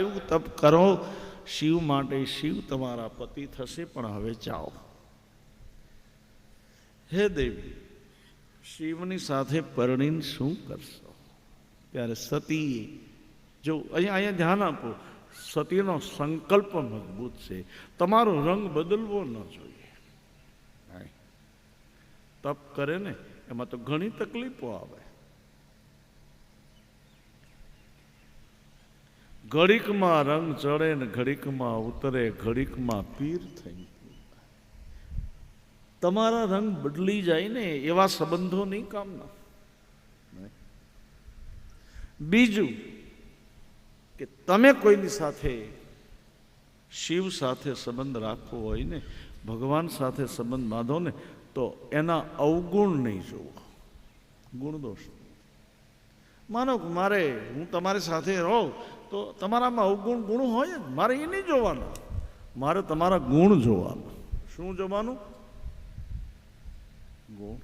એવું તપ કરો શિવ માટે, શિવ તમારા પતિ થશે. પણ હવે જાઓ. હે દેવી, શિવની સાથે પરણીને શું કરશો? ત્યારે સતી, જો અહીંયા ધ્યાન આપો, સતીનો સંકલ્પ મજબૂત છે. તમારો રંગ બદલવો ન જોઈએ. તપ કરે ને એમાં તો ઘણી તકલીફો આવે. ઘડીકમાં રંગ ચડે ને ઘડીકમાં ઉતરે, ઘડીકમાં પીર થઈ. તમારા રંગ બદલી જાય ને એવા સંબંધો નહીં કામના. બીજું કે તમે કોઈની સાથે, શિવ સાથે સંબંધ રાખવો હોય ને, ભગવાન સાથે સંબંધ બાંધો ને, તો એના અવગુણ નહીં જોવો, ગુણ દોષ. માનો મારે હું તમારી સાથે રહું તો તમારામાં અવગુણ ગુણ હોય જ, મારે એ નહીં જોવાનું, મારે તમારા ગુણ જોવાના. શું જોવાનું? ગુણ.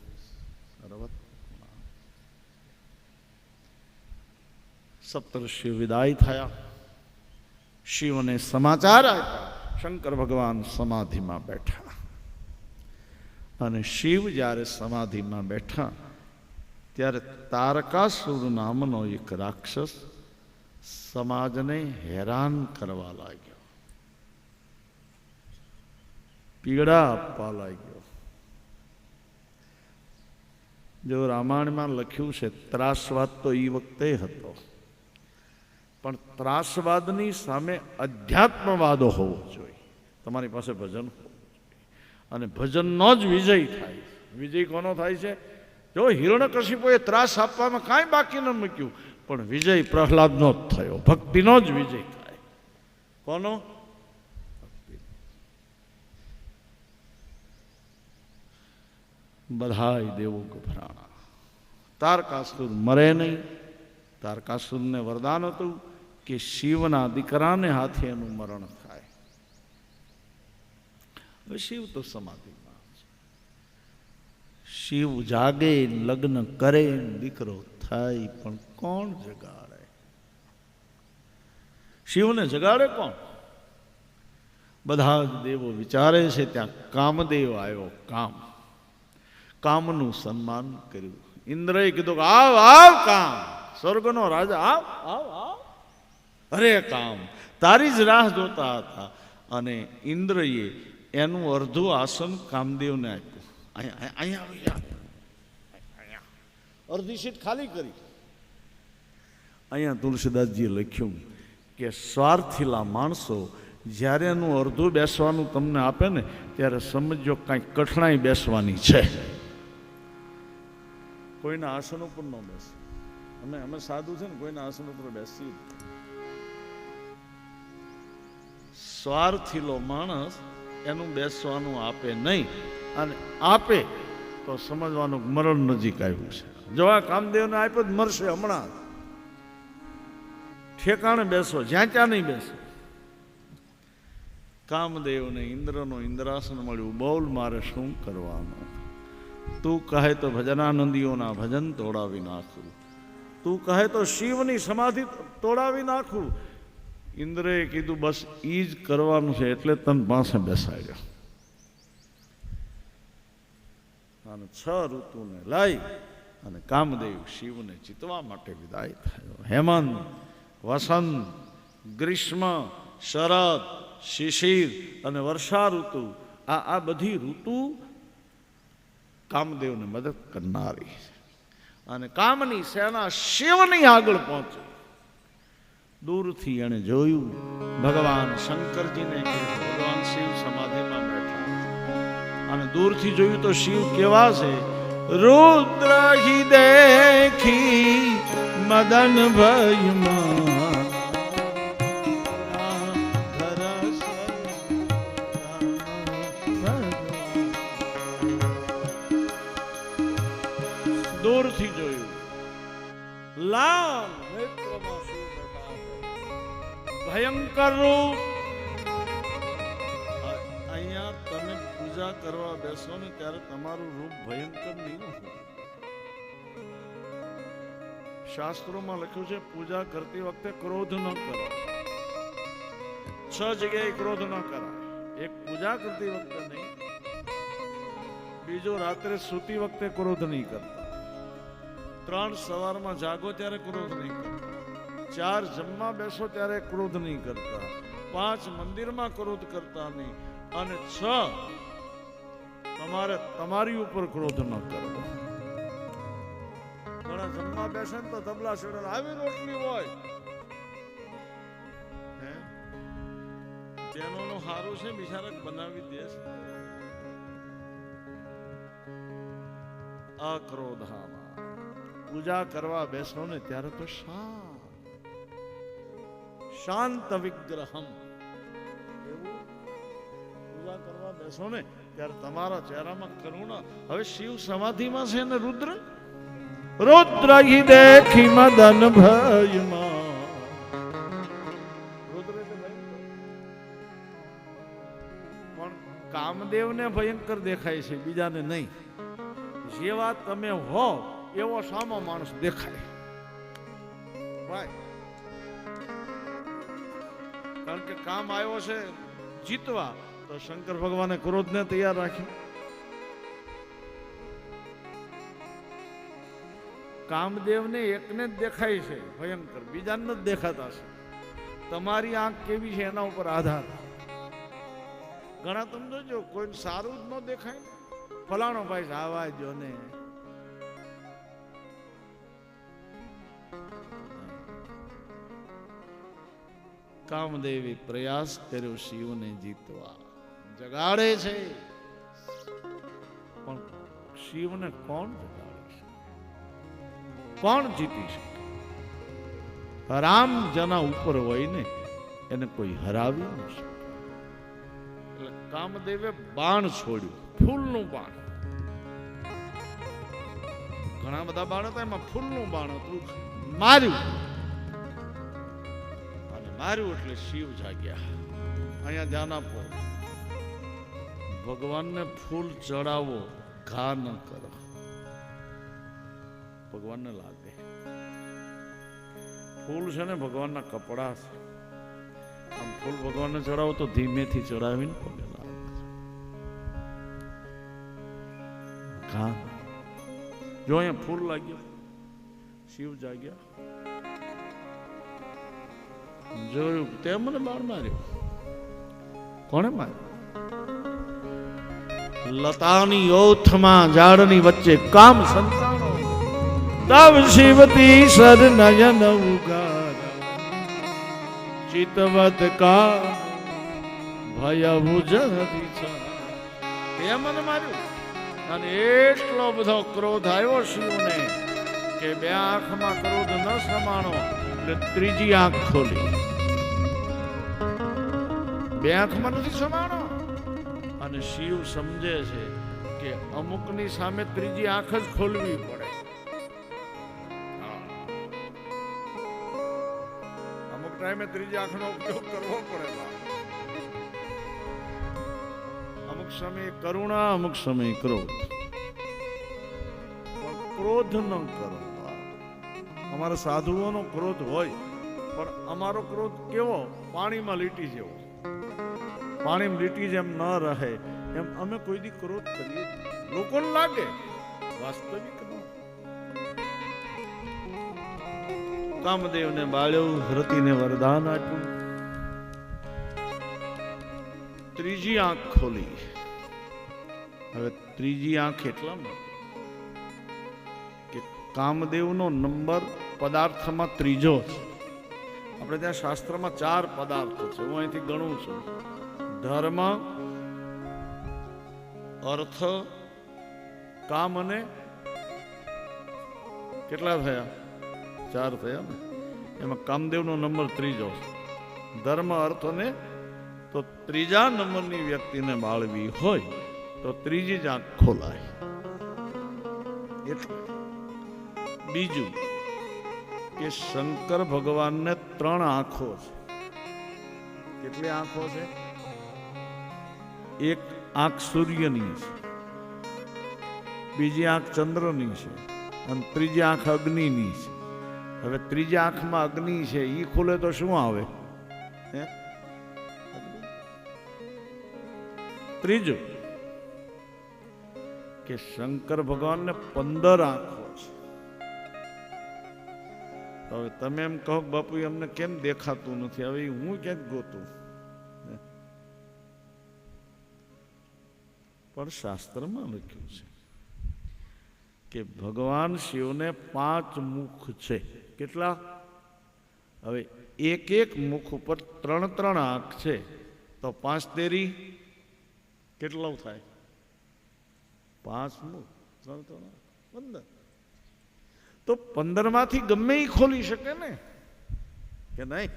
બરાબર. સપ્તર્ષિઓ વિદાય થયા. શિવને સમાચાર આપ્યા. શંકર ભગવાન સમાધિમાં બેઠા. અને શિવ જ્યારે સમાધિમાં બેઠા ત્યારે તારકાસુર નામનો એક રાક્ષસ સમાજને હેરાન કરવા લાગ્યો, પીડા આપવા લાગ્યો. જો રામાયણમાં લખ્યું છે, ત્રાસવાદ તો એ વખતે હતો, પણ ત્રાસવાદની સામે અધ્યાત્મવાદ હોવો જોઈએ. તમારી પાસે ભજન હોવું જોઈએ, અને ભજનનો જ વિજય થાય. વિજય કોનો થાય છે? જો હિરણ્યકશિપુએ ત્રાસ આપવામાં કાંઈ બાકી ન મૂક્યું, પણ વિજય પ્રહલાદનો જ થયો. ભક્તિનો જ વિજય થાય. કોનો? બધાય દેવો ગભરાણા. તારકાસુર મરે નહીં. તારકાસુરને વરદાન હતું કે શિવના દીકરાને હાથે એનું મરણ થાય. હવે શિવ તો સમાધિમાં છે. શિવ જાગે, લગ્ન કરે, દીકરો થાય, પણ કોણ જગાડે? શિવને જગાડે કોણ? બધા જ દેવો વિચારે છે. ત્યાં કામદેવ આવ્યો. કામનું સન્માન કર્યું. ઇન્દ્રએ કીધું કે આવ આવ કામ, સ્વર્ગનો રાજા, આવ આવ આવ. અરે કામ, તારી જ રાહ જોતા હતા. અને ઇન્દ્રએ એનું અડધું આસન કામદેવને આપ્યું. અહીંયા અડધી સીટ ખાલી કરી. અહીંયા તુલસીદાસજીએ લખ્યું કે સ્વાર્થીલા માણસો જ્યારે એનું અડધું બેસવાનું તમને આપે ને, ત્યારે સમજો કાંઈક કઠણાઈ બેસવાની છે. કોઈના આસન ઉપર ન બેસે. અમે સાધુ છે ને, કોઈના આસન ઉપર બેસી. સ્વાર્થીલો માણસ એનું બેસવાનું આપે નહીં, અને આપે તો સમજવાનું મરણ નજીક આવ્યું છે. જો આ કામદેવને આપ્યો જ મરશે હમણાં. ઠેકાણે બેસો, જ્યાં ત્યાં નહીં બેસો. કામદેવને ઇન્દ્રનો ઇન્દ્રાસન મળ્યું. બોલ, મારે શું કરવાનું? તું કહે તો ભજનાનંદીઓના ભજન તોડાવી નાખું, તું કહે તો શિવની સમાધિ તોડાવી નાખું. ઇન્દ્રએ કીધું બસ એ જ કરવાનું છે, એટલે તને પાસે બેસાડ્યો. અને 6 ઋતુને લઈ અને કામદેવ શિવને જીતવા માટે વિદાય થયો. હેમંત, વસંત, ગ્રીષ્મ, શરદ, શિશિર અને વર્ષા ઋતુ, આ બધી ઋતુ કામદેવને મદદ કરનારી. અને કામની સેના શિવની આગળ પહોંચી. દૂરથી એણે જોયું ભગવાન શંકરજીને, ભગવાન શિવ સમાધિમાં બેઠા. અને દૂરથી જોયું તો શિવ કેવા છે? રુદ્ર હિ દેખી મદન ભયમાં, દૂરથી જોયું. લાલ નેત્રમાં શિવ બેઠા, ભયંકર રૂપ. અહીંયા તમે પૂજા કરવા બેસો ને ત્યારે તમારું રૂપ ભયંકર નહીં હોય. શાસ્ત્રોમાં લખ્યું છે પૂજા કરતી વખતે ક્રોધ ન કરો. જગ્યાએ ક્રોધ ન કરાય. એક પૂજા કરતી વખતે નહીં, બીજો રાત્રે સૂતી વખતે ક્રોધ નહીં કરતા, 3 સવારમાં જાગો ત્યારે ક્રોધ નહીં કરતા, 4 જમવા બેસો ત્યારે ક્રોધ નહીં કરતા, 5 મંદિરમાં ક્રોધ કરતા નહીં, અને 6 તમારે તમારી ઉપર ક્રોધ ન કરવો. ઘણા જમવા બેસે ને તો તબલા છોડે આવી રોટલી હોય, તેનું સારું છે બિચારા બનાવી દે છે. અક્રોધામાં પૂજા કરવા બેસો ને ત્યારે તો શાંત વિગ્રહમ, એવું પૂજા કરવા બેસો ને ત્યારે તમારા ચહેરામાં કરુણા. હવે શિવ સમાધિમાં છે ને રુદ્ર રુદ્ર દેખી મદન ભયમાં, કામદેવને ભયંકર દેખાય છે, બીજાને નહીં. જેવા તમે હો એવો સામો માણસ દેખાય ભાઈ, કારણ કે કામ આવ્યો છે જીતવા, તો શંકર ભગવાને ક્રોધને તૈયાર રાખ્યો. કામદેવને એકને જ દેખાય છે ભયંકર, બીજાને જ દેખાતા છે. તમારી આંખ કેવી છે એના ઉપર આધાર. ઘણા તમે જોજો કોઈ સારું જ ન દેખાય, ફલાણો ભાઈ આવા જો ને, કામદેવી પ્રયાસ કર્યો શિવને જીતવા, જગાડે છે, પણ શિવને કોણ જગાડે છે, કોણ જીતી શકે? રામ જેના ઉપર હોય ને એને કોઈ હરાવી ન શકે. કામદેવે બાણ છોડ્યું, ફૂલનું બાણ. ઘણા બધા બાણ હતા, એમાં ફૂલનું બાણ હતું, માર્યું. અને માર્યું એટલે શિવ જાગ્યા. અહીંયા ધ્યાન આપો, ભગવાનને ફૂલ ચડાવો, ઘા ન કરો, ભગવાનને લાગે. ફૂલ છે ને ભગવાનના કપડા છે, આમ ફૂલ ભગવાનને ચડાવો તો ધીમેથી ચડાવીને પગે લાગે. જો અહીંયા ફૂલ લાગ્યા, શિવ જાગ્યા, જોયું તે મને બાણ માર્યો. કોણે માર્યો? લતાની ઓથમાં ઝાડની વચ્ચે કામ સંતાણો, તવ શિવતી સર નયન ઉગાર, ચિતવત કા ભય ભુજ હરિછા. તે મને માર્યું. અને એટલો બધો ક્રોધ આવ્યો શિવને કે 2 આંખમાં ક્રોધ ન સમાણો એટલે 3જી આંખ ખોલી. 2 આંખમાં નથી સમાણો, અને શિવ સમજે છે કે અમુકની સામે 3જી આંખ જ ખોલવી પડે. અમુક ટાઈમે 3જી આંખનો ઉપયોગ કરવો પડે. અમુક સમય કરુણા, અમુક સમય ક્રોધ. ક્રોધ ન કરો. અમારા સાધુઓનો ક્રોધ હોય, પણ અમારો ક્રોધ કેવો? પાણીમાં લીટી જેવો. પાણીમાં લીટી જેમ ન રહે એમ અમે કોઈ દી ક્રોધ કરીએ. લોકોને લાગે, વાસ્તવિક ન. કામદેવને બાળ્યો, રતિને વરદાન આપ્યું, 3જી આંખ ખોલી. હવે 3જી આંખ એટલા માટે કે કામદેવનો નંબર પદાર્થમાં 3જો છે. આપણે ત્યાં શાસ્ત્રમાં 4 પદાર્થો છે, હું અહીંથી ગણું છું. ધર્મ, અર્થ, કામ અને કેટલા થયા? 4 થયા ને. એમાં કામદેવનો નંબર 3જો છે. ધર્મ, અર્થ અને તો 3જા નંબરની વ્યક્તિને બાળવી હોય તો 3જી જ આંખ ખોલાય. એટલે બીજું કે શંકર ભગવાનને 3 આંખો છે. કેટલી આંખો છે? એક આંખ સૂર્યની છે, બીજી આંખ ચંદ્રની છે, અને 3જી આંખ અગ્નિની છે. હવે 3જી આંખમાં અગ્નિ છે, એ ખુલે તો શું આવે? ત્રીજું કે શંકર ભગવાનને 15 આંખો છે. હવે તમે એમ કહો બાપુ અમને કેમ દેખાતું નથી, હવે હું ક્યાંક ગોતું? પણ શાસ્ત્રમાં લખ્યું છે કે ભગવાન શિવને 5 મુખ છે. કેટલા? હવે એક મુખ ઉપર 3 આંખ છે, તો 5 તેરી કેટલો થાય? 5 મુખ 3 15. તો 15 માંથી ગમે એ ખોલી શકે ને, કે નહીં?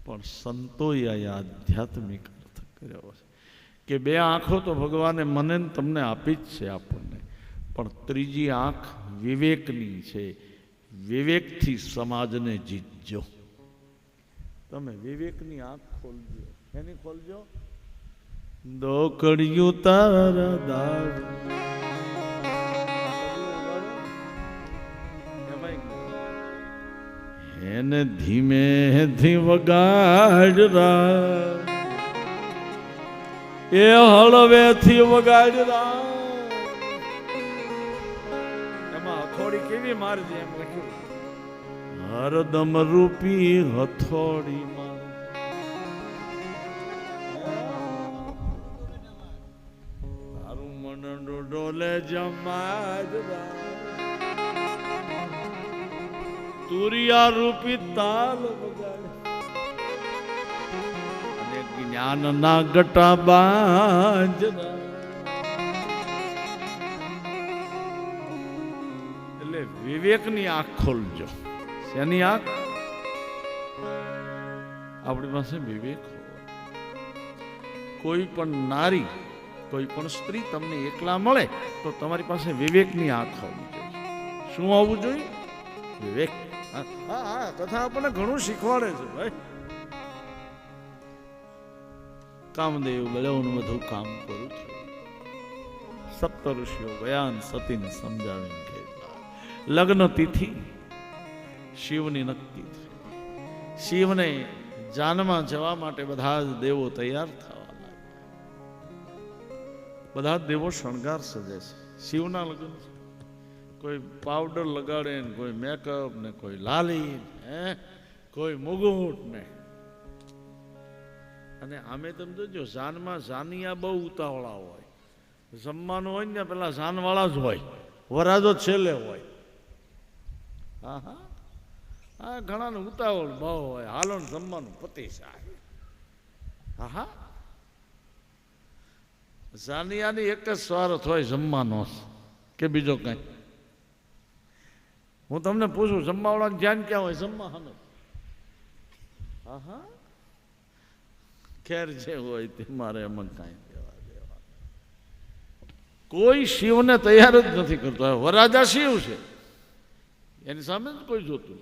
પણ સંતોએ આધ્યાત્મિક અર્થ કર્યો છે કે 2 આંખો તો ભગવાને મને તમને આપી જ છે આપણને, પણ ત્રીજી આંખ વિવેકની છે. વિવેકથી સમાજને જીતજો. તમે વિવેકની આંખ ખોલજો. એની ખોલજો. દોકડિયું તારા દાવ એને ધીમેથી વગાડરા, એ હળવેથી વગાડરા. એમાં હથોડી કેવી મારજે એમ લખ્યું, હરદમ રૂપી હથોડી માર. તારું મન ડોલે જમાજરા, તુરિયા રૂપી તાલ વગાડે, અને જ્ઞાનના ગટા બાંજરા. એટલે વિવેકની આંખ ખોલજો. શેની આંખ? આપણી પાસે વિવેક હોય. કોઈ પણ નારી, કોઈ પણ સ્ત્રી તમને એકલા મળે તો તમારી પાસે વિવેકની આંખ હોવી જોઈએ. શું હોવું જોઈએ? વિવેક. હા, કથા આપણને ઘણું શીખવાડે છે ભાઈ. કામદેવ બળવનું બધું કામ કરું છું. સપ્તઋષિઓ ગયા સતીને સમજાવીને ગયા. લગ્ન તિથિ શિવની નક્કી થઈ. શિવને જાનમાં જવા માટે બધા જ દેવો તૈયાર થવા લાગ્યા. બધા જ દેવો શણગાર સજે છે. શિવના લગ્ન છે. કોઈ પાવડર લગાડે ને, કોઈ મેકઅપ ને, કોઈ લાલી કોઈ મુગુટ ને. અને આમે તમે જોજો, જાનમાં જાનિયા બહુ ઉતાવળા હોય. જમવાનું હોય ને પેલા જાનવાળા જ હોય, વરાજો છેલ્લે હોય. હા હા હા, ઘણાને ઉતાવળ બહુ હોય, હાલો ને જમવાનું પતિ જાય. હા હા, જાનિયાની એક જ સ્વાર્થ હોય, જમવાનો કે બીજો કઈ. હું તમને પૂછું, જમવાવાળાનું ધ્યાન ક્યાં હોય? જમવા સામે. હા હા, ખેર જે હોય તે મારે એમાં કાંઈ દેવા દેવા. કોઈ શિવને તૈયાર જ નથી કરતો. વરાજા શિવ છે, એની સામે જ કોઈ જોતું.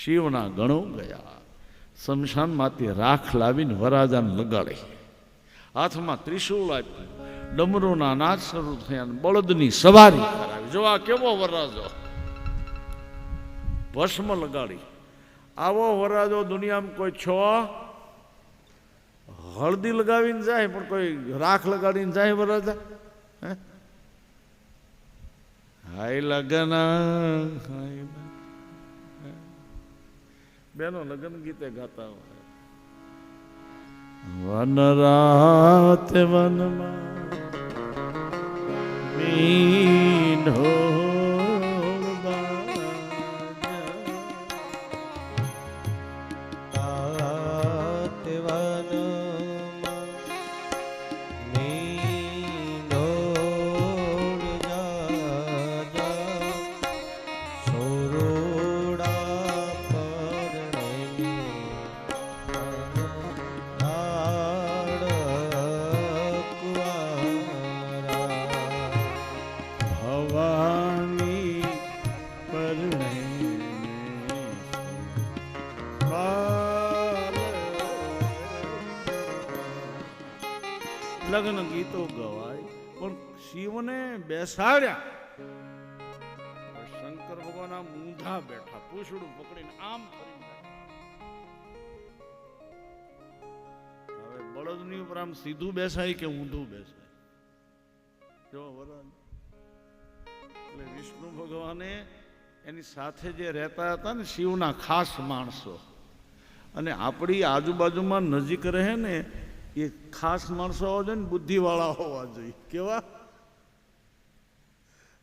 શિવના ગણો ગયા. શમશાનમાંથી રાખ લાવીને વરાજાને લગાડે, હાથમાં ત્રિશૂળ આપ્યું, ડમરૂના નાચ શરૂ થયા, બળદની સવારી કરાવી. જો આ કેવો વરરાજો, ભસ્મ લગાડી. આવો વરરાજો દુનિયામાં કોઈ છો? હળદી લગાવીને જાય, પણ કોઈ રાખ લગાડીને જાય વરરાજા? હાય લગન, બેનો લગ્ન ગીતે ગાતા હોય. વન રાત વનમાં મીંઢો લગ્ન ગીતો ગવાય, પણ શિવને બેસાડ્યા. શંકર ભગવાન ભગવાન આમ ઊંધા બેઠા, પૂછડું પકડીને આમ ફરીને બેઠા. હવે બળદની ઉપર આમ સીધું બેસાય કે ઊંધું બેસાય? જો વરાન એટલે વિષ્ણુ ભગવાને એની સાથે જે રહેતા હતા ને શિવના ખાસ માણસો, અને આપણી આજુબાજુમાં નજીક રહે ને એ ખાસ માણસો હોવા જોઈએ ને, બુદ્ધિવાળા હોવા જોઈએ. કેવા?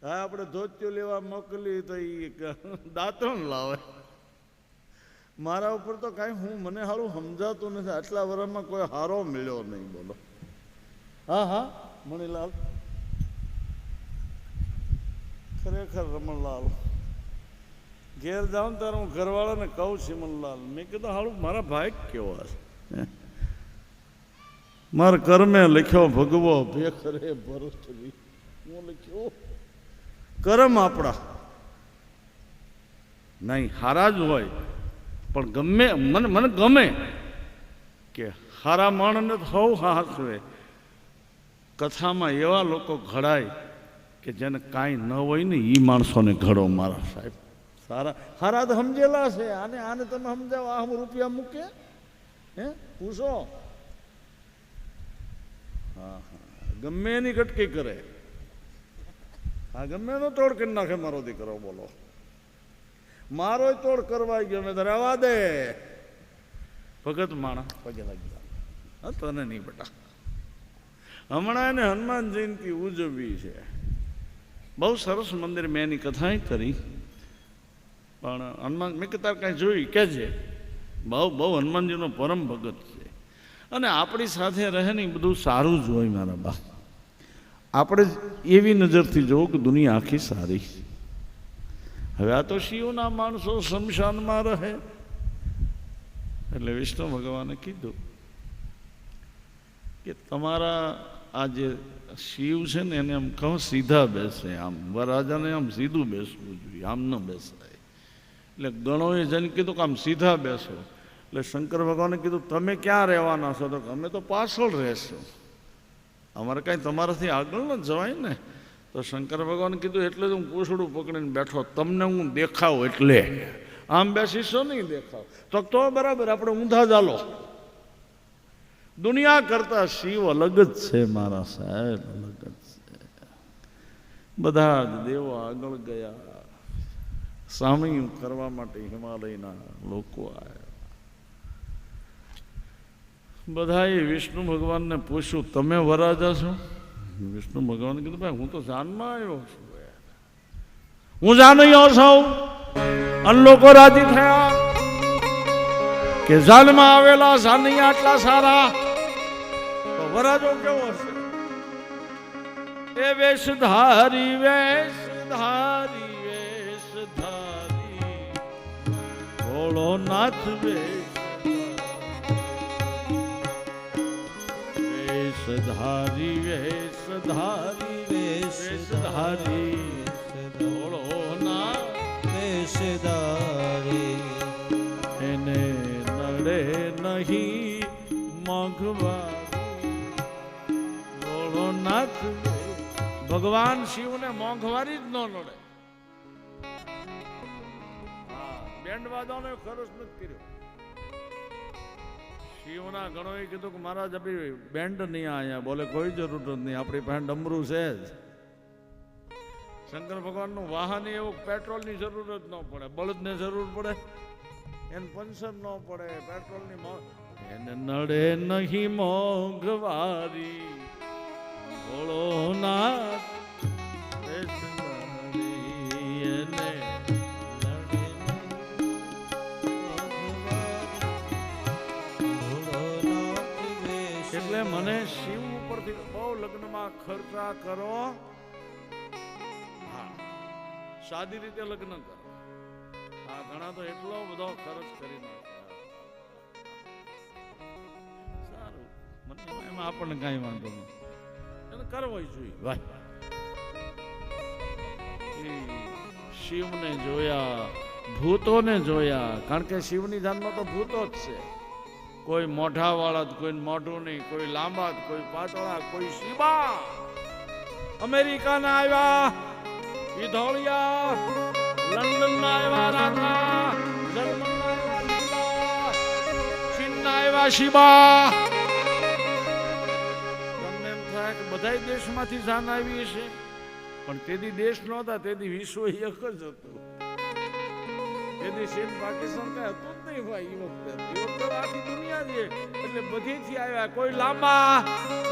હા, આપણે ધોતિયો લેવા મોકલી તો એ દાંતણ લાવે. મારા ઉપર તો કાંઈ મને સારું સમજાતું નથી. આટલા વર્ષમાં કોઈ હારો મળ્યો નહીં. બોલો. હા હા મણીલાલ, ખરેખર રમણલાલ. ઘેર જાઉં ને ત્યારે હું ઘરવાળાને કહું સિમનલાલ, મેં કીધું હારું મારા ભાઈ કેવા છે, મારા કર્મે લખ્યો ભગવો ભેખ રે ભરતરી. હું લખ્યો કર્મ આપણા નહીં હારા જ હોય, પણ ગમે મને ગમે કે હારા માણસને તો સૌ હાસવે. કથામાં એવા લોકો ઘડાય કે જેને કાંઈ ન હોય ને એ માણસોને ઘડો મારા સાહેબ. સારા હારા તો સમજેલા છે. આને તમે સમજાવો, આમ રૂપિયા મૂકે હે પૂછો. હા હા, ગમે એની કટકી કરે. હા, ગમે એનો તોડ કરી નાખે મારો દીકરો. બોલો, મારો તોડ કરવા ગયો મેં ધરાવા દે. ભગત માણા પગે લાગી ગયા. તને નહીં બેટા, હમણાં એને હનુમાન જયંતિ ઉજવવી છે. બહુ સરસ મંદિર, મેં એની કથા કરી. પણ હનુમાન મેં કે તાર કાંઈ જોઈ કહેજે. બહુ હનુમાનજીનો પરમ ભગત છે. અને આપણી સાથે રહે ને બધું સારું જ હોય મારા બા. આપણે એવી નજરથી જોવું કે દુનિયા આખી સારી. હવે આ તો શિવના માણસો શમશાનમાં રહે એટલે વિષ્ણુ ભગવાને કીધું કે તમારા આ જે શિવ છે ને એને આમ કહો સીધા બેસે. આમ વરરાજાને આમ સીધું બેસવું જોઈએ, આમ ન બેસાય. એટલે ગણોએ જઈને કીધું કે આમ સીધા બેસો. એટલે શંકર ભગવાને કીધું તમે ક્યાં રહેવાના છો? તો અમે તો પાછળ રહેશું, અમારે કાંઈ તમારાથી આગળ ન જવાય ને. તો શંકર ભગવાને કીધું એટલે જ હું પૂછડું પકડીને બેઠો, તમને હું દેખાવ એટલે. આમ બેસીશો નહીં દેખાવ તો બરાબર આપણે ઊંધા ચાલો. દુનિયા કરતા શિવ અલગ જ છે મારા સાહેબ, અલગ જ છે. બધા જ દેવો આગળ ગયા, સામી કરવા માટે હિમાલયના લોકો આવ્યા. બધાએ વિષ્ણુ ભગવાનને પૂછ્યું તમે વરરાજા છો? વિષ્ણુ ભગવાને કીધું ભાઈ હું તો જાનમાં આવ્યો છું, હું જાનૈયો છું. અને લોકો રાજી થયા કે જાનમાં આવેલા જાનૈયા આટલા સારા, તો વરરાજો કેવો હશે? એ વેશધારી વેશધારી વેશધારી ભોળો નાથ વેશધારી વેશધારી વેશધારી ભોળો નાથ વેશધારી એને નડે નહીં મોંઘવારી. ભોળો નાથ ભગવાન શિવને મોંઘવારી જ ન નડે. બેન્ડ વાદવાનો ખર્ચ નથી કર્યો. શિવના ગણોએ કીધું કે મહારાજ અભી બેન્ડ નહીં આયા. બોલે કોઈ જરૂર નહીં, આપણી પાસે ડમરું છે જ. શંકર ભગવાનનું વાહન એવું પેટ્રોલની જરૂર જ ન પડે, બળદને જરૂર પડે, એને પંચર ન પડે, પેટ્રોલની એને નડે નહીં મોંઘવારી. ભોળો નાથ એને એટલે મને શિવ ઉપરથી બહુ લગ્નમાં ખર્ચા કરો. હા, સાદી રીતે લગ્ન કરો. હા, ઘણા તો એટલો બધો ખર્ચ કરી નાખે. સારું, મને એમાં આપણને કાંઈ વાંધો નહીં, એને કરવો જોઈએ ભાઈ. શિવને જોયા, ભૂતોને જોયા, કારણ કે શિવની જાનમાં તો ભૂતો જ છે. કોઈ મોઢા વાળા, કોઈ મોઢું નહીં, કોઈ લાંબા, કોઈ પાતળા, કોઈ શિવા. અમેરિકાના આવ્યા, ઈ ધોળિયા લંડનના આવ્યા રાજા, જર્મનના આવ્યા લીલા, ચીનના આવ્યા શિબા. તમને એમ થાય કે બધા દેશમાંથી જાન આવી છે, પણ તેથી દેશ નહોતા, તેથી વિશ્વ એક જ હતું. તેથી ચીન પાકિસ્તાન કઈ હતું જ નહીં ભાઈ. એ વખતે આખી દુનિયા છે, એટલે બધીથી આવ્યા. કોઈ લાંબા,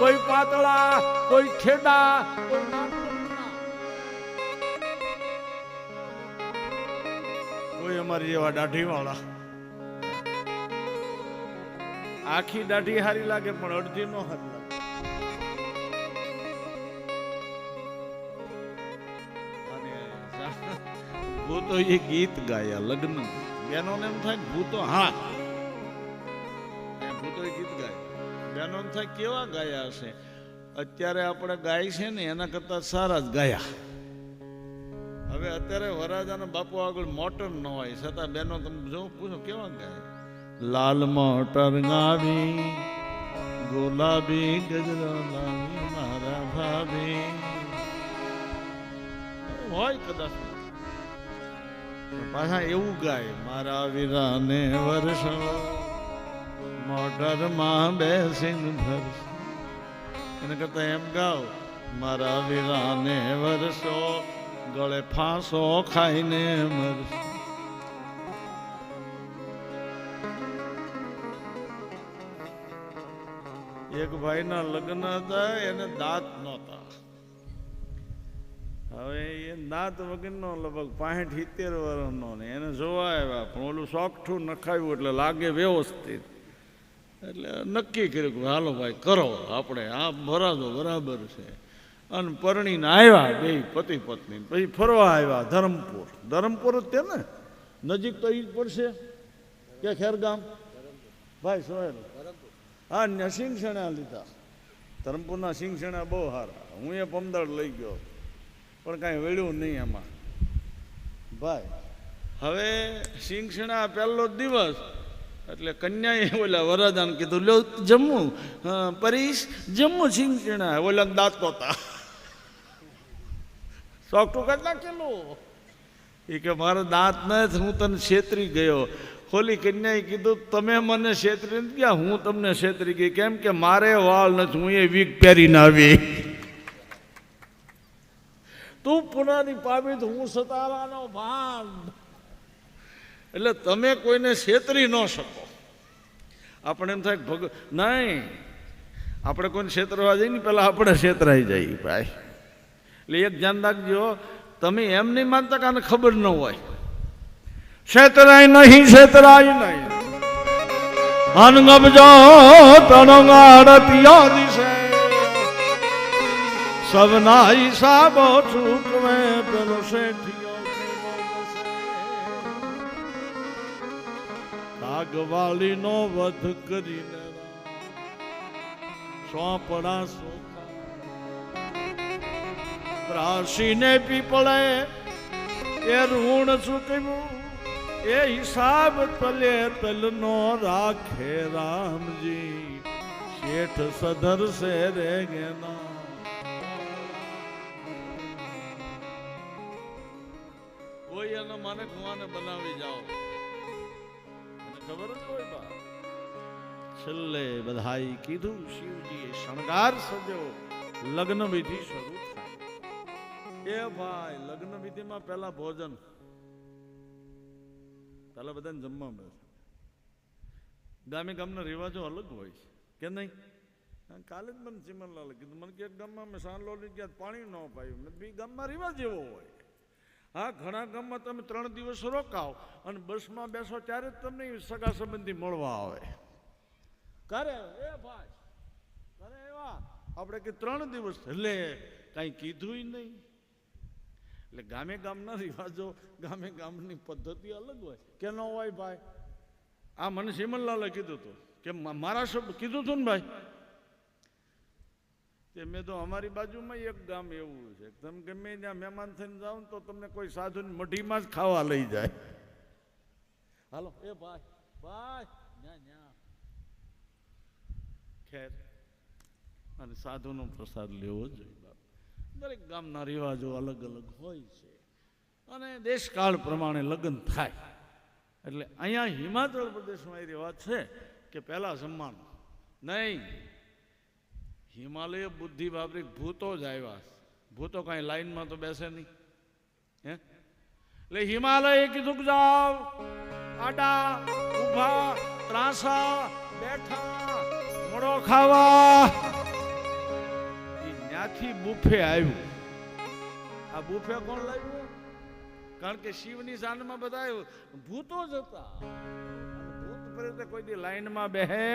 કોઈ પાતળા, કોઈ ઠેડા, કોઈ નાના, કોઈ અમારી જેવા દાઢી વાળા. આખી દાઢી હારી લાગે પણ અડધી નો હારી લાગે. ભૂતો એ ગીત ગાયા લગ્ન બેનોને એમ થાય ભૂતો, હા ભૂતો એ ગીત ગાયા. બેનો એમ થાય કેવા ગાયા હશે. અત્યારે આપણે ગાય છે ને એના કરતા સારા જ ગાયા. હવે અત્યારે વરાજાના બાપુ આગળ મોટર ન હોય છતાં બેનો તમે જો પૂછો કેવા ગાય. લાલ મોટર ગાવી, ગુલાબી ગજરા લાવી મારા ભાભી હોય કદાચ. પાછા એવું ગાય, મારા વીરાને વર્ષો મોટરમાં બેસીને ભરસ. એને કરતા એમ ગાવ, મારા વીરાને વર્ષો ગળે ફાંસો ખાઈને મરસ. એક ભાઈના લગ્ન હતા, એને દાંત નહોતા. હવે એ દાંત વગરનો લગભગ 65-70 વર્ષનો ને એને જોવા આવ્યા, પણ ઓલું સોકઠું નખાવ્યું એટલે લાગે વ્યવસ્થિત. એટલે નક્કી કર્યું કે હાલો ભાઈ કરો, આપણે આ ભરાજો બરાબર છે. અને પરણીને આવ્યા બે પતિ પત્ની. પછી ફરવા આવ્યા ધરમપુર. ધરમપુર જ તે ને નજીક તો એ જ પડશે કે ખેરગામ ભાઈ સોહેલ. હા ને સિંગસણા લીધા. ધરમપુરના સિંગસણા બહુ સારા. હું એ પમદાડ લઈ ગયો પણ કાંઈ વળ્યું નહીં એમાં ભાઈ. હવે સિંગસણા પહેલો દિવસ એટલે કન્યાએ ઓલા વરદાન કીધું લો જમ્મુ પરીશ જમ્મુ સિંગસણા. ઓલા દાંત નહોતા, સોકટું કેટલા કિલો. એ કે મારા દાંત નથી, હું તને છેતરી ગયો. હોલી કન્યાએ કીધું તમે મને છેતરી નથી ગયા, હું તમને છેતરી ગઈ. કેમ કે મારે વાળ નથી, હું એ વીક પહેરીને આવી. તું પુનાની પામી તો હું સતારાનો ભાન. એટલે તમે કોઈને છેતરી ન શકો. આપણે એમ થાય નહીં, આપણે કોઈને છેતરવા જઈએ ને પહેલાં આપણે છેતરાઈ જઈએ ભાઈ. એટલે એક ધ્યાન રાખજો, તમે એમ નહીં માનતા કે આને ખબર ન હોય. છેતરાય નહીં, છેતરાય નહીં. અનગમજો તણગાડતિયા દિશે સબના હિસાબો ચૂકવે પેલો શેઠિયો. કાગવાળીનો વધ કરીને સોંપડા સોખા પ્રાસીને પીપળે એ ઋણ ચૂકવ્યું. એ હિસાબ તલે તલનો રાખે રામજી, શેઠ સધરશે રે ગેના. કોઈ એના માને કુવાને બનાવી જાઓ, ખબર જ હોય બા. છેલ્લે બધાઈ કીધું શિવજીએ શણગાર સજ્યો, લગ્ન વિધિ શરૂ થાય. એ ભાઈ લગ્ન વિધિમાં પહેલા ભોજન, પહેલા બધાને જમવા બેસે. ગામે ગામના રિવાજો અલગ હોય છે કે નહીં. કાલે જ મને ચીમનલાલ કીધું, મને કે ગામમાં મેં સાંજલો ગયા પાણી ન પાયું. બી ગામમાં રિવાજ એવો હોય. હા ઘણા ગામમાં તમે 3 દિવસ રોકાવ અને બસમાં બેસો ત્યારે જ તમને સગા સંબંધી મળવા આવે. કરે એ ભાઈ કરે એવા આપણે કે 3 દિવસ એટલે કાંઈ કીધું નહીં. એટલે ગામે ગામના રિવાજો, ગામે ગામની પદ્ધતિ અલગ હોય કે ન હોય ભાઈ. આ મને સિમનલાલે કીધું હતું કે મારા શબ્દ કીધું હતું ને ભાઈ. મેં તો અમારી બાજુમાં એક ગામ એવું છે, તમે ગમે ત્યાં મહેમાન થઈને જાઓ ને તો તમને કોઈ સાધુની મઢીમાં જ ખાવા લઈ જાય. હાલો એ ભાઈ ભાઈ ન્યા ન્યા ખેર અને સાધુનો પ્રસાદ લેવો જોઈએ. દરેક ગામના રિવાજો અલગ અલગ હોય છે. અને દેશકાળ પ્રમાણે લગ્ન થાય. એટલે અહીંયા હિમાચલ પ્રદેશમાં એ રિવાજ છે કે પહેલાં જમવાનું નહીં. હિમાલય બુદ્ધિ વાપરી ભૂતો જ આવ્યા. ભૂતો કાંઈ લાઈનમાં તો બેસે નહીં. હે એટલે હિમાલય કીધું કે જાઓ, આડા ઊભા ત્રાસા બેઠા મોડો ખાવા. ત્યાંથી બુફે આવ્યું. આ બુફે કોણ લાવ્યું? કારણ કે શિવની શાનમાં બધા ભૂતો જ હતા. ભૂત પ્રેત કોઈ દી લાઈનમાં બેહે?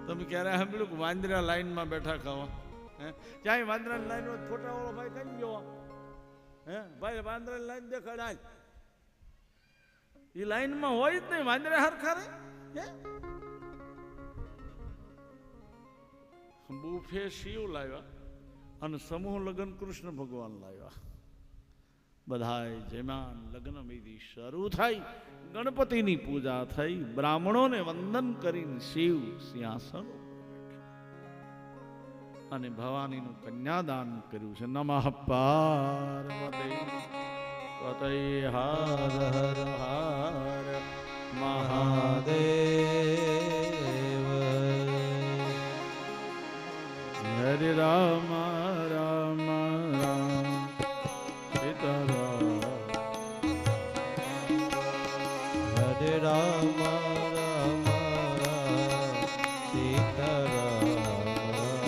તમે ક્યારે સાંભળ્યું કે વાંદરા લાઈનમાં બેઠા ખાવા? હે ક્યાંય વાંદરાની લાઈનમાં ફોટા વાળો ભાઈ કઈ ગયો? હે ભાઈ વાંદરાની લાઈન દેખાડાય. એ લાઈનમાં હોય જ નહીં. વાંદરા હરખા રે. બુફે શિવ લાવ્યા અને સમૂહ લગ્ન કૃષ્ણ ભગવાન લાવ્યા. બધાય જેમાં લગ્ન વિધિ શરૂ થઈ, ગણપતિની પૂજા થઈ, બ્રાહ્મણોને વંદન કરીને શિવ સિંહાસન અને ભવાનીનું કન્યાદાન કર્યું છે. નમઃ પાર્વતી પતયે હર હર હર મહાદેવ. હરે રામ રામ રામ સીતારામ. હરે રામ રામ રામ સીતારામ.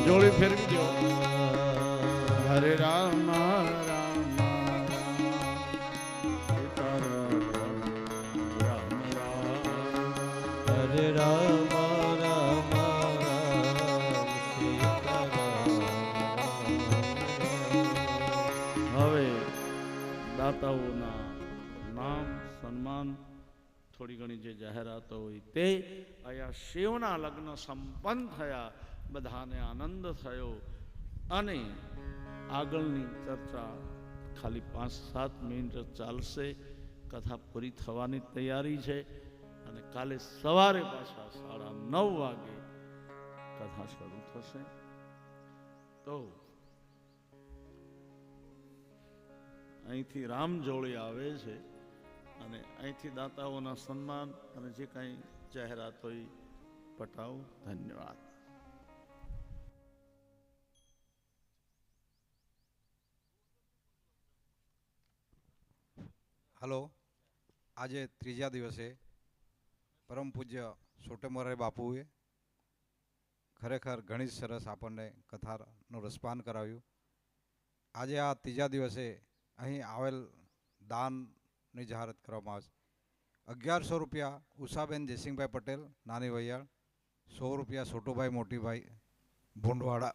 જોડી ફેરવી દો. હરે રામ રામ સીતારામ રામ રામ. હરે રામ રામ રામ સીતારામ. હવે દાતાઓના નામ સન્માન થોડી ઘણી જે જાહેરાતો હોય તે. અહીંયા શિવના લગ્ન સંપન્ન થયા. બધાને આનંદ થયો અને આગળની ચર્ચા ખાલી 5-7 મિનિટ ચાલશે. કથા પૂરી થવાની તૈયારી છે અને કાલે સવારે પાછા 9:30 વાગે કથા શરૂ થશે. તો અહીંથી રામજોળી આવે છે અને અહીંથી દાતાઓના સન્માન અને જે કાંઈ જાહેરાત હોય પટાવું. ધન્યવાદ. હલો, આજે ત્રીજા દિવસે પરમ પૂજ્ય સોટે મોરારી બાપુએ ખરેખર ઘણી સરસ આપણને કથાનું રસપાન કરાવ્યું. આજે આ ત્રીજા દિવસે અહીં આવેલ દાનની જાહેરાત કરવામાં આવે છે. 1100 રૂપિયા ઉષાબેન જયસિંહભાઈ પટેલ નાની વૈયાળ, 100 રૂપિયા છોટુભાઈ મોટીભાઈ ભૂંડવાડા,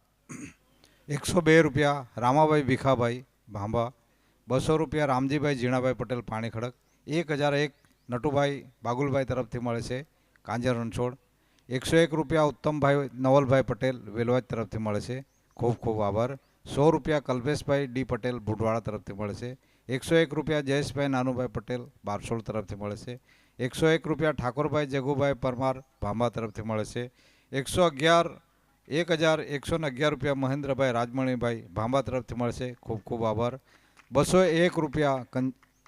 102 રૂપિયા રામાભાઈ ભીખાભાઈ ભાંભા, 200 રૂપિયા રામજીભાઈ ઝીણાભાઈ પટેલ પાણી ખડક, 1001 નટુભાઈ બાગુલભાઈ તરફથી મળે છે કાંજર રણછોડ, 101 રૂપિયા ઉત્તમભાઈ નવલભાઈ પટેલ વેલવાજ તરફથી મળે છે. ખૂબ ખૂબ આભાર. 100 રૂપિયા કલ્પેશભાઈ ડી પટેલ ભુડવાડા તરફથી મળે છે. 101 રૂપિયા જયેશભાઈ નાનુભાઈ પટેલ બારસોલ તરફથી મળે છે. 101 રૂપિયા ઠાકોરભાઈ જગુભાઈ પરમાર ભાંભા તરફથી મળે છે. 1111 રૂપિયા મહેન્દ્રભાઈ રાજમણીભાઈ ભાંભા તરફથી મળે છે. ખૂબ ખૂબ આભાર. 201 રૂપિયા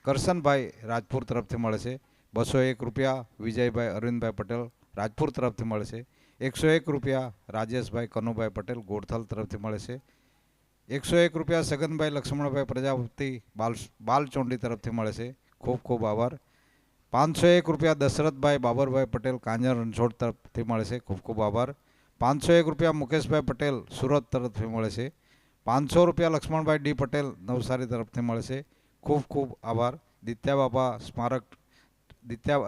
કરશનભાઈ રાજપુર તરફથી મળે છે. 201 રૂપિયા વિજયભાઈ અરવિંદભાઈ પટેલ રાજપુર તરફથી મળે છે. 101 રૂપિયા રાજેશભાઈ કનુભાઈ પટેલ ગોરથલ તરફથી મળે છે. 101 રૂપિયા સગનભાઈ લક્ષ્મણભાઈ પ્રજાપતિ બાલચોંડી તરફથી મળે છે. ખૂબ ખૂબ આભાર. 501 રૂપિયા દશરથભાઈ બાબરભાઈ પટેલ કાંજર રણછોડ તરફથી મળે છે. ખૂબ ખૂબ આભાર. 501 રૂપિયા મુકેશભાઈ પટેલ સુરત તરફથી મળે છે. 500 રૂપિયા લક્ષ્મણભાઈ ડી પટેલ નવસારી તરફથી મળે છે. ખૂબ ખૂબ આભાર. દિત્યાબાપા સ્મારક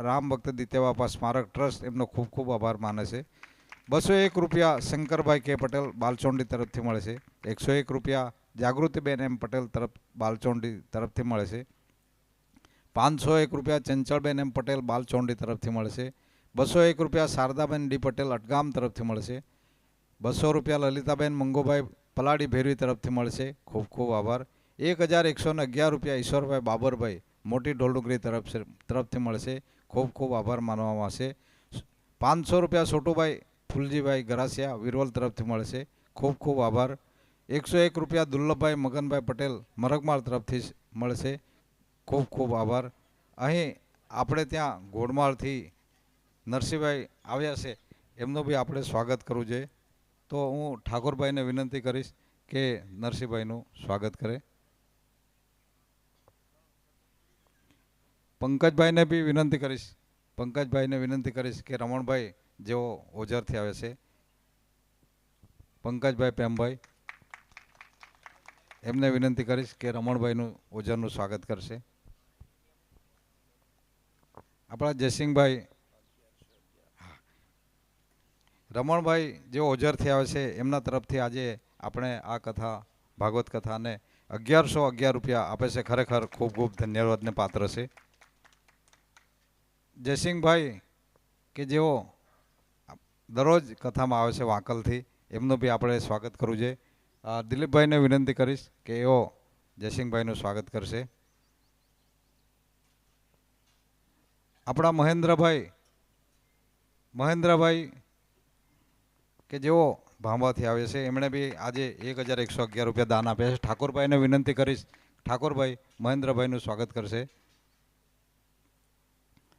રામ ભક્ત દિત્યાબાપા સ્મારક ટ્રસ્ટ એમનો ખૂબ ખૂબ આભાર માને છે. 201 રૂપિયા શંકરભાઈ કે પટેલ બાલચોંડી તરફથી મળે છે. 101 રૂપિયા જાગૃતિબેન એમ પટેલ તરફ બાલચોંડી તરફથી મળે છે. 501 રૂપિયા ચંચળબેન એમ પટેલ બાલચોંડી તરફથી મળે છે. 201 રૂપિયા શારદાબેન ડી પટેલ અટગામ તરફથી મળે છે. 200 રૂપિયા લલિતાબેન મંગુભાઈ પલાડી ભેરવી તરફથી મળે છે. ખૂબ ખૂબ આભાર. 1111 રૂપિયા ઈશ્વરભાઈ બાબરભાઈ મોટી ઢોલડુંગરી તરફથી મળે છે. ખૂબ ખૂબ આભાર માનવામાં આવશે. 500 રૂપિયા છોટુભાઈ ફૂલજીભાઈ ગરાસિયા વિરવલ તરફથી મળે છે. ખૂબ ખૂબ આભાર. 101 રૂપિયા દુર્લભભાઈ મગનભાઈ પટેલ મરગમાળ તરફથી મળશે. ખૂબ ખૂબ આભાર. અહીં આપણે ત્યાં ઘોડમાળથી નરસિંહભાઈ આવ્યા છે, એમનું બી આપણે સ્વાગત કરવું જોઈએ. તો હું ઠાકોરભાઈને વિનંતી કરીશ કે નરસિંહભાઈનું સ્વાગત કરે. પંકજભાઈને બી વિનંતી કરીશ કે રમણભાઈ જેઓ ઓઝરથી આવે છે, પંકજભાઈ પેમભાઈ, એમને વિનંતી કરીશ કે રમણભાઈનું ઓઝરનું સ્વાગત કરશે. આપણા જયસિંહભાઈ, રમણભાઈ જેઓ ઓઝરથી આવે છે, એમના તરફથી આજે આપણે આ કથા, ભાગવત કથાને 1111 રૂપિયા આપે છે. ખરેખર ખૂબ ખૂબ ધન્યવાદને પાત્ર છે. જયસિંહભાઈ કે જેઓ દરરોજ કથામાં આવે છે વાંકલથી, એમનું બી આપણે સ્વાગત કરવું છે. દિલીપભાઈને વિનંતી કરીશ કે એઓ જયસિંહભાઈનું સ્વાગત કરશે. આપણા મહેન્દ્રભાઈ કે જેઓ ભાંબાથી આવે છે, એમણે બી આજે 1111 રૂપિયા દાન આપ્યા છે. ઠાકોરભાઈને વિનંતી કરીશ, ઠાકોરભાઈ મહેન્દ્રભાઈનું સ્વાગત કરશે.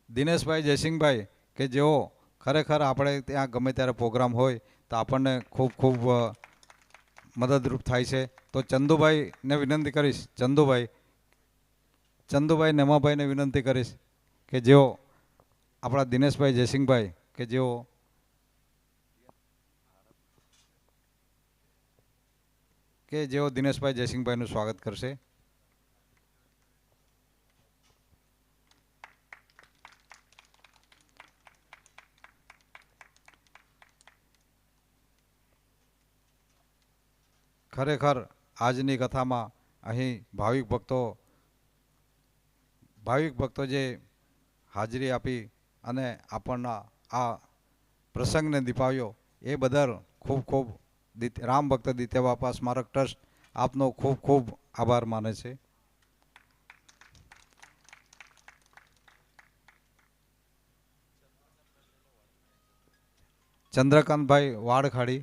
દિનેશભાઈ જયસિંહભાઈ કે જેઓ ખરેખર આપણે ત્યાં ગમે ત્યારે પ્રોગ્રામ હોય તો આપણને ખૂબ ખૂબ મદદરૂપ થાય છે. તો ચંદુભાઈને વિનંતી કરીશ, ચંદુભાઈ નેમાભાઈને વિનંતી કરીશ કે જેઓ આપણા દિનેશભાઈ જયસિંહભાઈ કે જેઓ દિનેશભાઈ જયસિંહભાઈનું સ્વાગત કરશે. ખરેખર આજની કથામાં અહીં ભાવિક ભક્તો જે હાજરી આપી અને આપણના આ પ્રસંગને દીપાવ્યો, એ બદલ ખૂબ ખૂબ રામ ભક્ત દિત્ય બાપા સ્મારક ટ્રસ્ટ આપનો ખૂબ ખૂબ આભાર માને છે. ચંદ્રકાંતભાઈ વાડખાડી,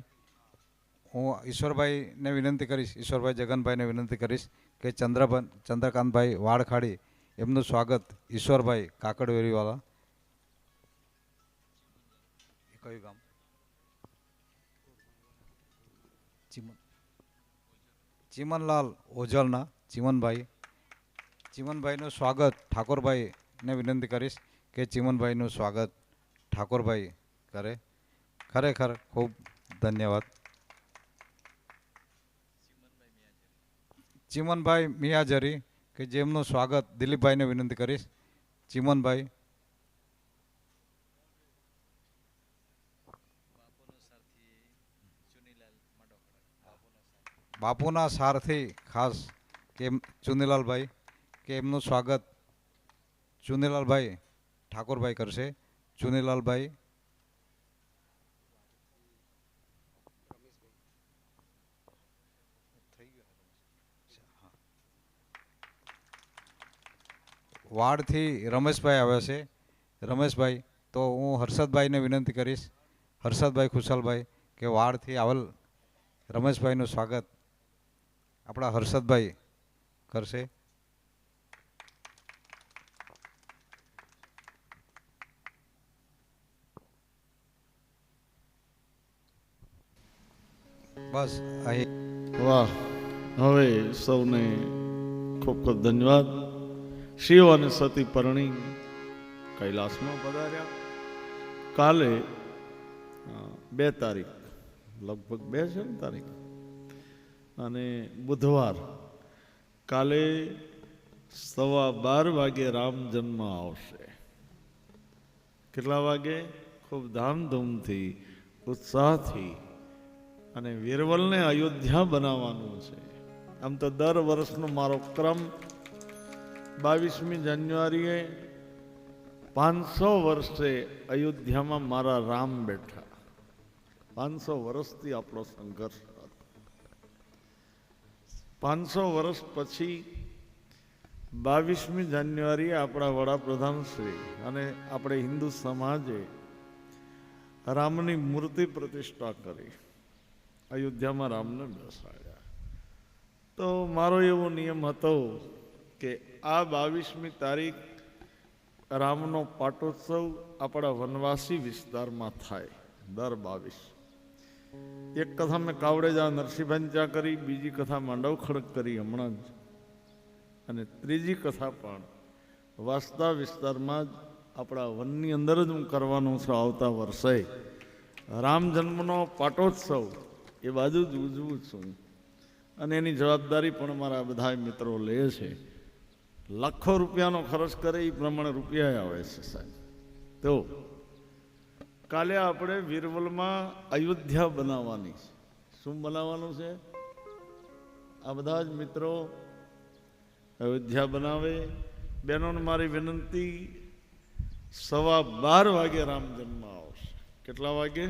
હું ઈશ્વરભાઈને વિનંતી કરીશ, ઈશ્વરભાઈ જગનભાઈને વિનંતી કરીશ કે ચંદ્રકાંતભાઈ વાડખાડી એમનું સ્વાગત ઈશ્વરભાઈ કાકડવેરીવાળા. કયું ગામ? ચીમનલાલ ઓઝલના ચીમનભાઈનું સ્વાગત ઠાકોરભાઈને વિનંતી કરીશ કે ચીમનભાઈનું સ્વાગત ઠાકોરભાઈ કરે. ખરેખર ખૂબ ધન્યવાદ. ચીમનભાઈ મિયાજરી કે જેમનું સ્વાગત દિલીપભાઈને વિનંતી કરીશ. ચીમનભાઈ, બાપુના સારથી ખાસ કે ચુનીલાલભાઈ કે એમનું સ્વાગત ચુનીલાલભાઈ ઠાકોરભાઈ કરશે. ચુનીલાલભાઈ, વાડથી રમેશભાઈ આવ્યા છે. રમેશભાઈ, તો હું હર્ષદભાઈને વિનંતી કરીશ, હર્ષદભાઈ ખુશાલભાઈ કે વાડથી આવેલ રમેશભાઈનું સ્વાગત આપણા હર્ષદભાઈ કરશે. બસ અહીં. વાહ! હવે સૌને ખૂબ ખૂબ ધન્યવાદ. શિવ અને સતી પરણી કૈલાસમાં પધાર્યા. કાલે 2 તારીખ, લગભગ 2 છે ને તારીખ, અને બુધવાર, કાલે 12:15 વાગે રામ જન્મ આવશે. કેટલા વાગે? ખૂબ ધામધૂમથી, ઉત્સાહથી. અને વીરવલને અયોધ્યા બનાવવાનું છે. આમ તો દર વર્ષનો મારો ક્રમ 22મી જાન્યુઆરીએ 500 વર્ષે અયોધ્યામાં મારા રામ બેઠા. 500 વર્ષથી આપણો સંઘર્ષ હતો. 500 વર્ષ પછી 22મી જાન્યુઆરીએ આપણા વડાપ્રધાન શ્રી અને આપણે હિન્દુ સમાજે રામની મૂર્તિ પ્રતિષ્ઠા કરી, અયોધ્યામાં રામને બેસાડ્યા. તો મારો એવો નિયમ હતો કે આ 22મી તારીખ રામનો પાટોત્સવ આપણા વનવાસી વિસ્તારમાં થાય દર 22. એક કથા મેં કાવડેજા નરસિંહભાઈ ત્યાં કરી, બીજી કથા માંડવ ખડક કરી હમણાં જ, અને ત્રીજી કથા પણ વાંસદા વિસ્તારમાં જ આપણા વનની અંદર જ હું કરવાનું છું. આવતા વર્ષે રામ જન્મનો પાટોત્સવ એ બાજુ જ ઉજવું છું, અને એની જવાબદારી પણ મારા બધા મિત્રો લે છે. લાખો રૂપિયાનો ખર્ચ કરે એ પ્રમાણે રૂપિયા આવે છે સાહેબ. તો કાલે આપણે વીરવલમાં અયોધ્યા બનાવવાની છે. શું બનાવવાનું છે? આ બધા જ મિત્રો અયોધ્યા બનાવે. બહેનોને મારી વિનંતી, 12:15 વાગે રામ જન્મ આવશે. કેટલા વાગે?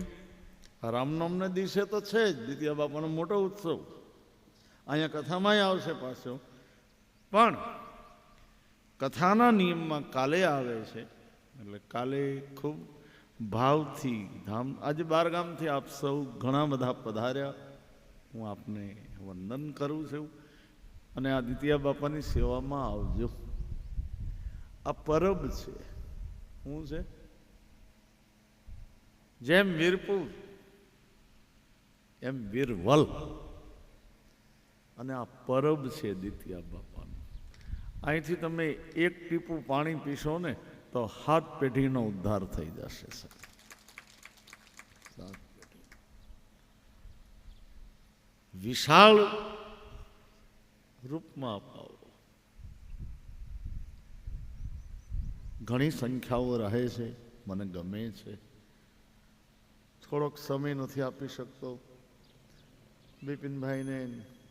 રામનવમીના દિવસે તો છે જ દ્વિતીય બાપાનો મોટો ઉત્સવ, અહીંયા કથામાંય આવશે પાછો, પણ કથાના નિયમમાં કાલે આવે છે. એટલે કાલે ખૂબ ભાવથી ધામ, આજે 12 ગામથી આપ સૌ ઘણા બધા પધાર્યા. હું આપને વંદન કરું છું, અને આ દ્વિતીય બાપાની સેવામાં આવજો. આ પરબ છે. શું છે? જેમ વીરપુર એમ વીરવલ, અને આ પરબ છે દ્વિતીય બાપાનું. અહીંથી તમે એક ટીપું પાણી પીશો ને તો 7 પેઢીનો ઉદ્ધાર થઈ જશે. 7 પેઢી. વિશાળ રૂપમાં અપાવો. ઘણી સંખ્યાઓ રહે છે, મને ગમે છે. થોડોક સમય નથી આપી શકતો. બિપિનભાઈને,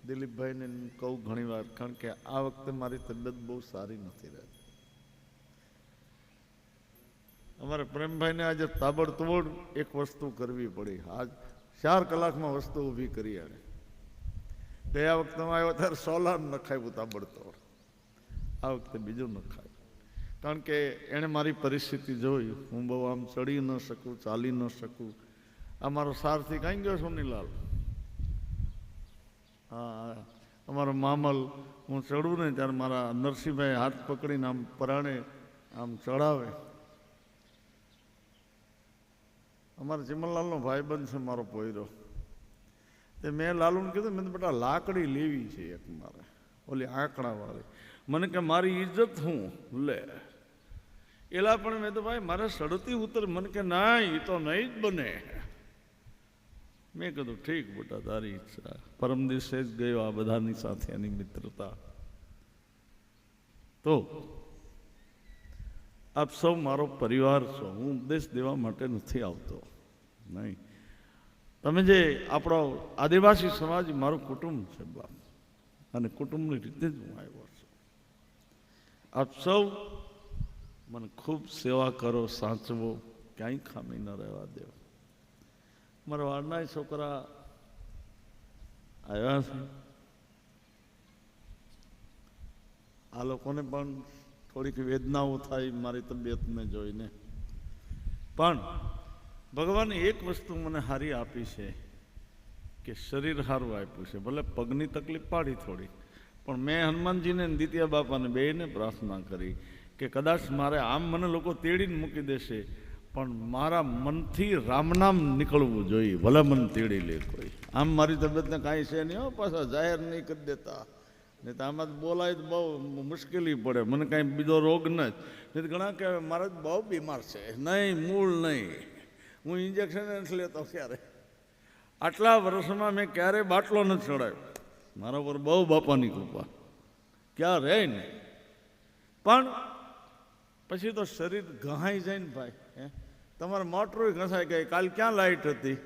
દિલીપભાઈને કહું ઘણી વાર, કારણ કે આ વખતે મારી તબિયત બહુ સારી નથી રહેતી. અમારે પ્રેમભાઈને આજે તાબડતોડ એક વસ્તુ કરવી પડી. આજ 4 કલાકમાં વસ્તુ ઊભી કરી. આને ગયા વખતે આવ્યો ત્યારે સોલાર નખાવ્યું તાબડતોડ, આ વખતે બીજું નખાવ્યું. કારણ કે એણે મારી પરિસ્થિતિ જોઈ. હું બહુ આમ ચડી ન શકું, ચાલી ન શકું. આ મારો સારથી કાંઈ ગયો સોનીલાલ? હા, અમારો મામલ, હું ચડું ને ત્યારે મારા નરસિંહભાઈ હાથ પકડીને આમ પરાણે આમ ચડાવે. અમારા ચિમનલાલનો ભાઈબંધ છે મારો પોયરો. તે મેં લાલુને કીધું, મેં બેટા લાકડી લેવી છે એક મારે, ઓલી આંકડાવાળી. મને કે મારી ઇજ્જત હું લે એલા, પણ મેં તો ભાઈ મારે સડતી ઉતર. મને કે ના, એ તો નહીં જ બને. મેં કીધું ઠીક બેટા, તારી ઈચ્છા. પરમ દિવસે જ ગયો આ બધાની સાથે એની મિત્રતા. તો આપ સૌ મારો પરિવાર છો. હું ઉપદેશ દેવા માટે નથી આવતો, નહીં. તમે જે આપણો આદિવાસી સમાજ મારું કુટુંબ છે બાપ, અને કુટુંબની રીતે જ હું આવ્યો છું. આપ સૌ મને ખૂબ સેવા કરો, સાચવો, ક્યાંય ખામી ન રહેવા દેવો. મારા વાડના છોકરા આવ્યા છે. આ લોકોને પણ થોડીક વેદનાઓ થાય મારી તબિયતને જોઈને, પણ ભગવાને એક વસ્તુ મને હારી આપી છે કે શરીર સારું આપ્યું છે. ભલે પગની તકલીફ પાડી થોડી, પણ મેં હનુમાનજીને દ્વિતીય બાપાને બેયને પ્રાર્થના કરી કે કદાચ મારે આમ મને લોકો તેડીને મૂકી દેશે, પણ મારા મનથી રામનામ નીકળવું જોઈએ. ભલે મન તેડી લે કોઈ. આમ મારી તબિયતને કાંઈ છે નહીં હો, પાછા જાહેર નહીં કરી દેતા. નહીં તો આમાં બોલાય તો બહુ મુશ્કેલી પડે. મને કાંઈ બીજો રોગ નથી. નહીં તો ઘણા કહેવાય મારા બહુ બીમાર છે. નહીં, મૂળ નહીં. હું ઇન્જેક્શન નથી લેતો ક્યારે. આટલા વર્ષમાં મેં ક્યારેય બાટલો નથી ચડાવ્યો. મારા પર બહુ બાપાની કૃપા. ક્યાં રહે ને, પણ પછી તો શરીર ઘહાઈ જાય ને ભાઈ. તમારે મોટરું ઘસાઈ ગઈ. કાલ ક્યાં લાઈટ હતી?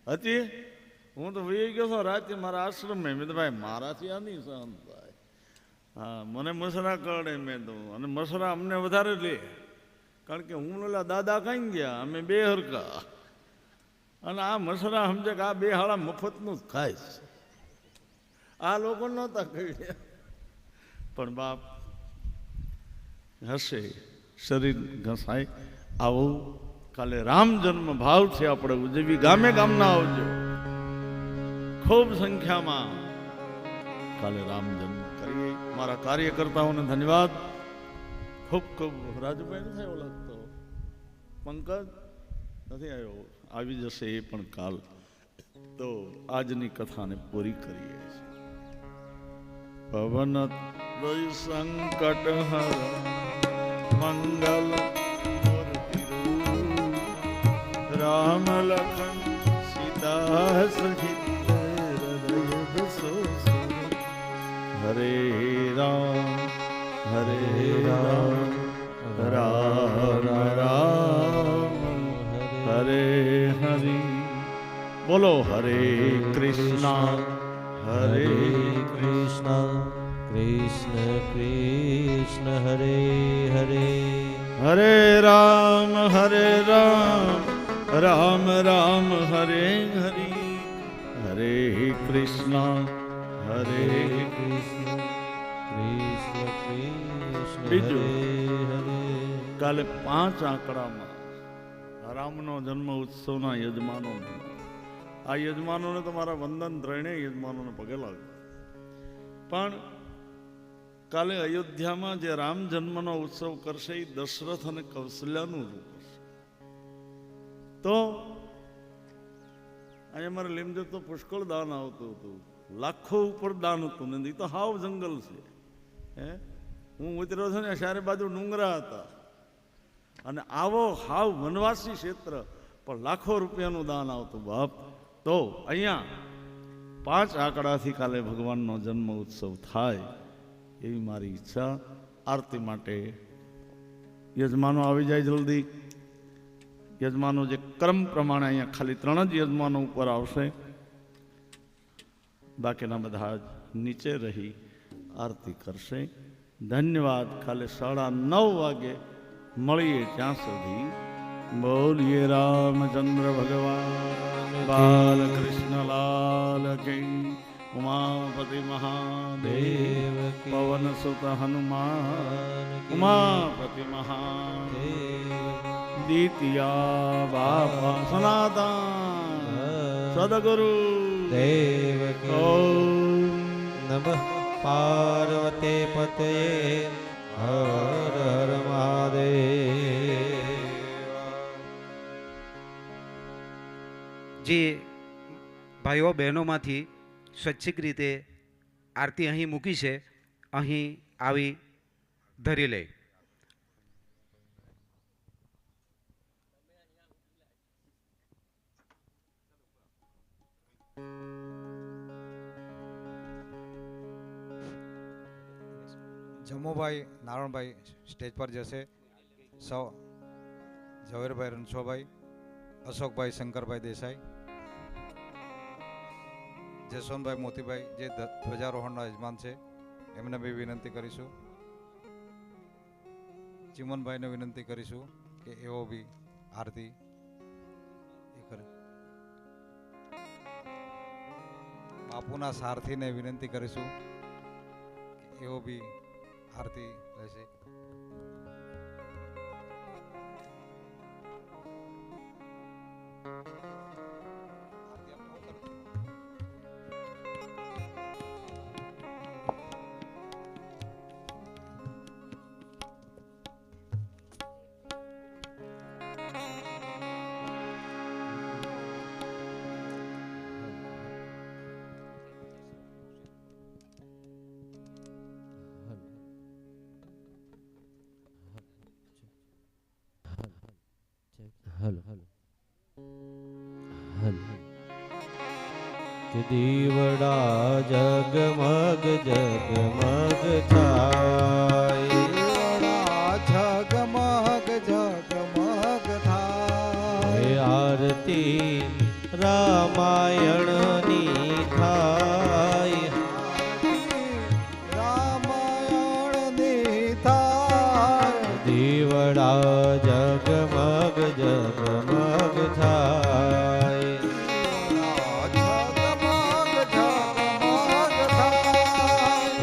હતી? હું તો વહી ગયો છું રાતે મારા આશ્રમે. મેં તો ભાઈ મારાથી આ નહીં સહન થાય. હા, મને મસરા કરડે મેં તો, અને મસરા અમને વધારે લે, કારણ કે હું ઓલા દાદા કઈ ગયા, અમે બે હરકા. અને આ મસરા સમજે કે આ બે હાળા મફતનું જ ખાય છે. આ લોકો નહોતા કહી, પણ બાપ હશે, શરીર ઘસાય. આવું કાલે રામ જન્મ ભાવથી આપણે ઉજવી. ગામે ગામના આવજો. ખૂબ સંખ્યામાં કાલે રામ જન્મ કરીએ. મારા કાર્યકર્તાઓને ધન્યવાદ. ખૂબ ખૂબ. રાજુભાઈ નથી આવ્યો લાગતો, પંકજ નથી આવ્યો, આવી જશે એ પણ કાલ. તો આજની કથાને પૂરી કરીએ છીએ. પવન સંકટ હર મંગલ મૂર્તિ રૂપ રામ લખન સીતા સહિત હૃદય બસો સુર. હરે રામ રામ રામ હરે હરિ. બોલો હરે કૃષ્ણ હરે કૃષ્ણ કૃષ્ણ કૃષ્ણ હરે હરે હરે રામ રામ રામ હરે હરિ. હરે કૃષ્ણ હરે કૃષ્ણ કૃષ્ણ કૃષ્ણ બીજું. હરે હરે. કાલે 5 આંકડામાં રામનો જન્મ ઉત્સવના યજમાનો, આ યજમાનોને તમારા વંદન, ત્રણેય યજમાનોને પગે લાગે. પણ કાલે અયોધ્યામાં જે રામ જન્મનો ઉત્સવ કરશે એ દશરથ અને કૌશલ્યાનું રૂપ હશે. તો અહીંયા મારે લીમજે તો પુષ્કળ દાન આવતું હતું, લાખો ઉપર દાન હતું ને. એ તો હાવ જંગલ છે. હે, હું ઉતર્યો છું ને ચારે બાજુ ડુંગરા હતા, અને આવો હાવ વનવાસી ક્ષેત્ર, પણ લાખો રૂપિયાનું દાન આવતું બાપ. તો અહીંયા 5 આંકડાથી કાલે ભગવાનનો જન્મ ઉત્સવ થાય એવી મારી ઈચ્છા. આરતી માટે યજમાનો આવી જાય જલ્દી. યજમાનો જે ક્રમ પ્રમાણે અહીંયા ખાલી 3 જ યજમાનો ઉપર આવશે, બાકીના બધા જ નીચે રહી આરતી કરશે. ધન્યવાદ. કાલે 9:30 વાગે મળીએ. ત્યાં સુધી બોલીએ રામચંદ્ર ભગવાન બાલકૃષ્ણ લાલ કી. ઉમાપતિ મહાદેવ કી. પવન સુત હનુમાન ઉમાપતિ મહાદેવ. દ્વિતીયા બાપા સનાતન સદગુરુ દેવ કી. ઓમ નમઃ પાર્વતે પતયે હર હર મહાદેવ. જે ભાઈઓ બહેનોમાંથી સ્વૈચ્છિક રીતે આરતી અહીં મૂકી છે, અહીં આવી ધરી લે. જમુભાઈ નારણભાઈ સ્ટેજ પર જશે. ઝવેરભાઈ રણછોભાઈ, અશોકભાઈ શંકરભાઈ દેસાઈ, જસવંતભાઈ મોતીભાઈ જે ધ્વજારોહણના યજમાન છે એમને બી વિનંતી કરીશું. ચિમનભાઈને વિનંતી કરીશું કે એવો બી આરતી એ કરે. બાપુના સારથીને વિનંતી કરીશું કે એવો બી આરતી રહેશે. હલો કે દીવડા જગમગ જગમગ થાય. જગમગ જગમગ થાય. આરતી રામાયણની થાય. રામાયણની થાય. દીવડા જગમગ જગમગ થાય.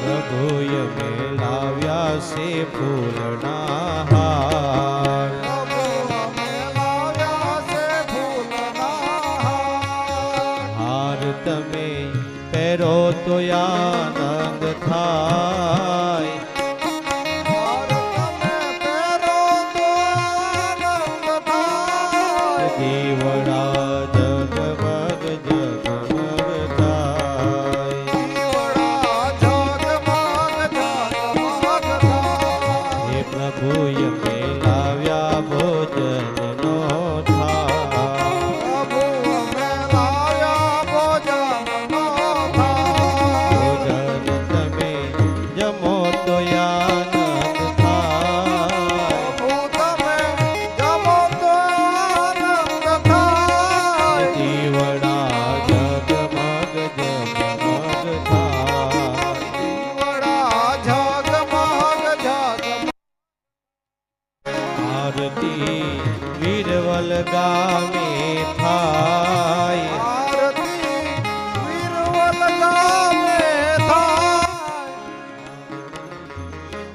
પ્રભુએ મેલાવ્યા છે ફૂલના હાર. હાર તમે પ્રભુ યમે લાવ્યા ભોજનનો થાળ ભોજન તમે જમો તો આનંદ થાય દીવડા જગમગ જગમગ થાય આરતી વીરવલ ગામે થાય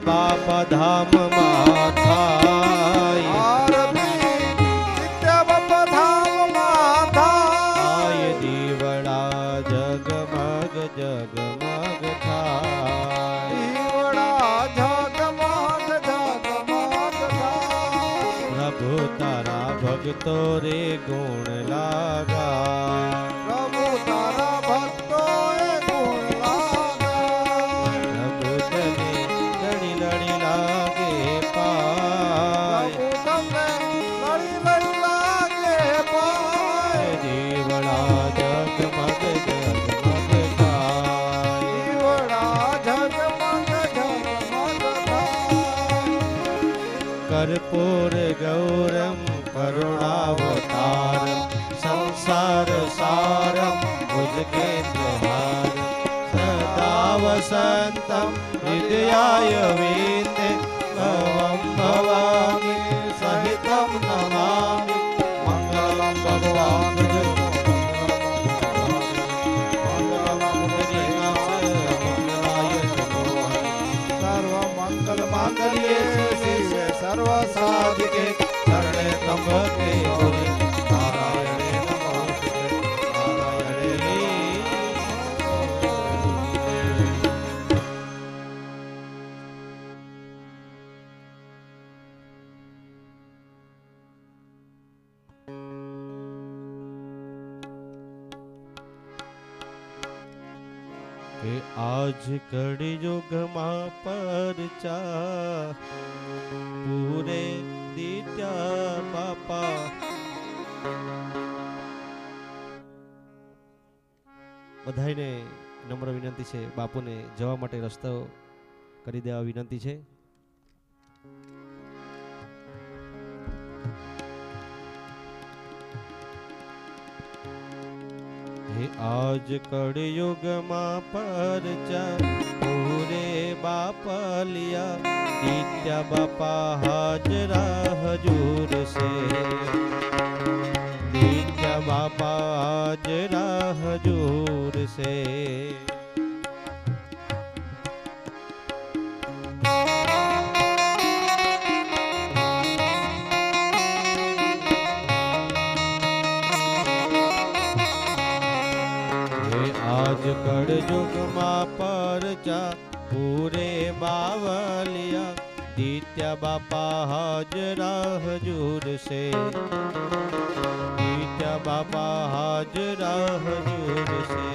બાપા ધામમાં થાય થાય દીવડા જગમગ જગમગ થાય પ્રભુ તારા ભક્તો રે ગુણ લાગા પ્રભુ તને લડી લડી લાગે પાય દીવડા જગમગ જગમગ થાય કર્પૂર ગૌરમ કરુણાવતારમ સંસાર સારમ ભુજગેન્દ્રહારમ સદા વસંતમ હૃદયાય વીતે ભવમ ભવાની સહિતમ નમામિ મંગલમ ભગવાન સર્વ સાધિકે શરણે ત્રંબકે ગૌરી નારાયણે નમોસ્તુતે નારાયણે કે આજ કડી યુગમાં પરચા પૂરે દીત્યા બાપા બધાયને નમ્ર વિનંતી છે બાપુને જવા માટે રસ્તો કરી દેવા વિનંતી છે હે આજ કળયુગમાં પરચા પૂરે બાપલિયા દીત્યા બાપા હાજરા હજૂર છે દીત્યા બાપા હાજરા હજૂર છે આજ કળયુગમાં પરચા પૂરે બાવલિયા દીત્યા બાપા હાજરા હજૂર છે દીત્યા બાપા હાજરા હજૂર છે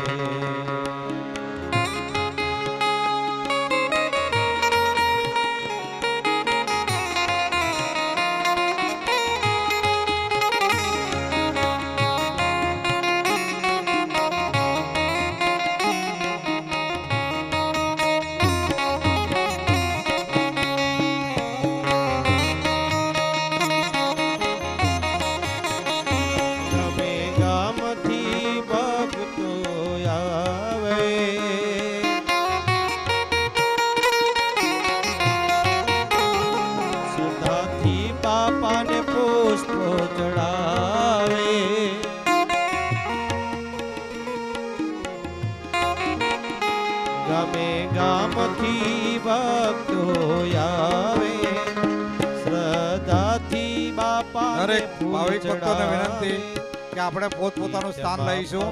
ગામે ગામથી ભક્તો આવે શ્રદ્ધાથી બાપા દરેક ભાવિક ભક્તોને વિનંતી કે આપણે પોતપોતાનું સ્થાન લઈશું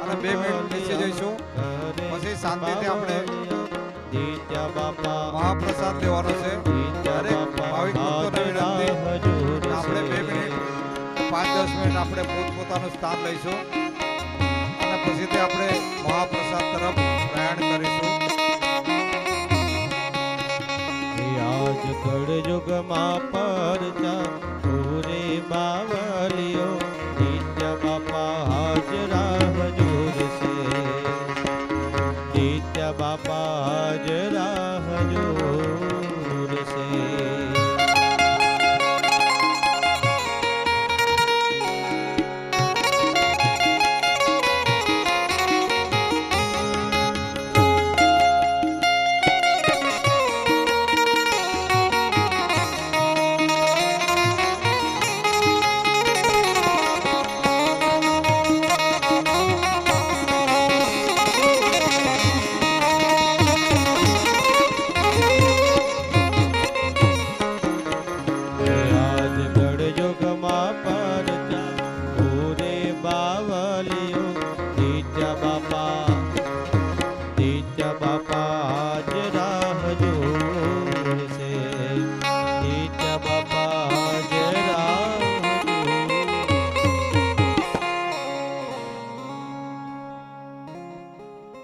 અને 2 મિનિટ નીચે જઈશું પછી શાંતિથી આપણે મહાપ્રસાદ લેવાનો છે દરેક ભાવિક ભક્તોને વિનંતી કે આપણે 2 મિનિટ 5-10 મિનિટ આપણે પોતપોતાનું સ્થાન લઈશું અને પછીથી આપણે મહાપ્રસાદ તરફ પ્રયાણ કરીશું આજ કળ યુગમાં પરચા પૂરે બાવલિયો